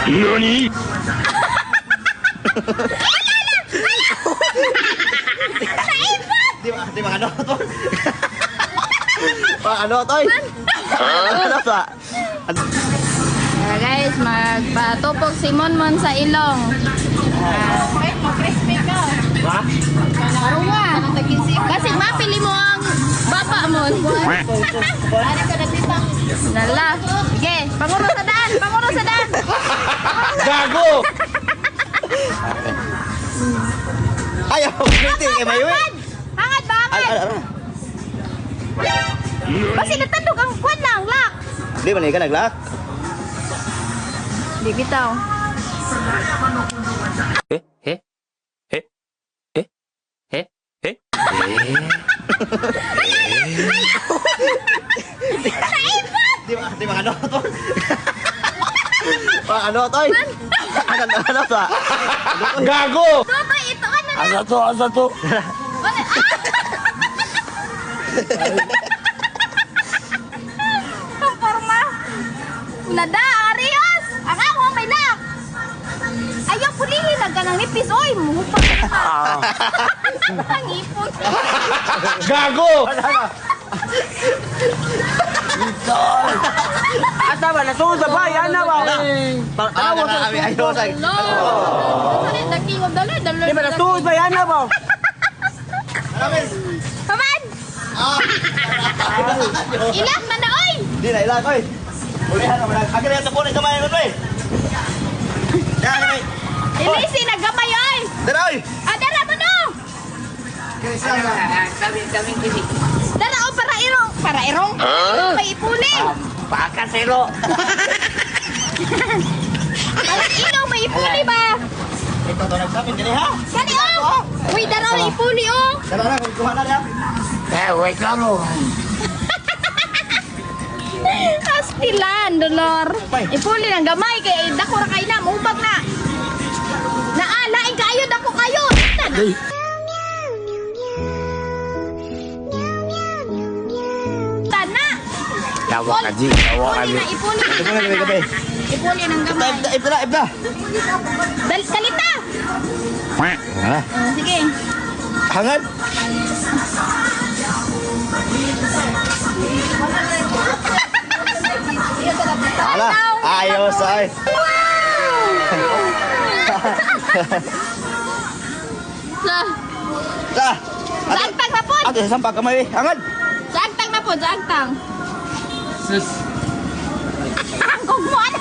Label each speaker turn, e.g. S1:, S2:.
S1: NANI?!
S2: Di ba ano to? Ano to? Ano to?
S3: Guys, magpatupok si Monmon sa ilong. Crispy ka.
S2: Ha?
S3: Marunga. Kasi mapili mo ang baba mo. Nala. Sige, panguro sa daan. Panguro sa daan.
S2: Gago! Ayaw, hindi kay Mayo eh.
S3: Hangad ba? Hangad. Kasi natandog ang kwan lang, lak.
S2: Di ba ka naglak?
S3: Di bitaw.
S2: Di ba ano to? Ano to? Ano to? Gago!
S3: Toto, ito ano na?
S2: Asa to?
S3: Ang forma. Nada, Arios. Ang ako, may na. Ayaw, pulihin na ganang nipis. Oy, muhupa ka na. Ang ipon.
S2: Gago!
S4: Asa ba? Nasuod sa bayan na ba?
S2: Ayaw sa...
S3: No. Dali, nagkingog. Dali, dali.
S4: Di ba nasuod ba yan na ba?
S3: Kaman! Ilang man na, oy!
S2: Di na ilan, oy! Ulihan naman. Agad na sa puno sa mayan ito eh! Yan, oy!
S3: Ilisi, naggamay, oy!
S2: Dara, oy!
S3: Dara mo no! Dara, o, para irong. Para irong? May ipuli.
S4: Pakasero.
S3: Para ilaw, may ipuli ba?
S2: Ito to nagsapin, dali ha?
S3: Kani, o! Uy, dara, may ipuli, o!
S2: Dara na, kuha na niya.
S4: Wait lang mo.
S3: Astilan, dolor. Ipuli ng gamay, kay dako ra kay na, maubag na. Naalain kayo, dako kayo. Tana.
S4: Tawa ka, G. Tawa ka, G.
S3: Ipuli na, ipuli.
S2: Ito na gabi.
S3: Ipuli ng gamay.
S2: Ibda.
S3: Salita.
S2: Ha?
S3: Sige.
S2: Hangad? Ala, ayos ay.
S3: Sa,
S2: Sa.
S3: sagtang na po.
S2: Ate, sampag kamay. Hangad.
S3: Sagtang na po, sagtang.
S4: Sus.
S3: Ang gugmuan.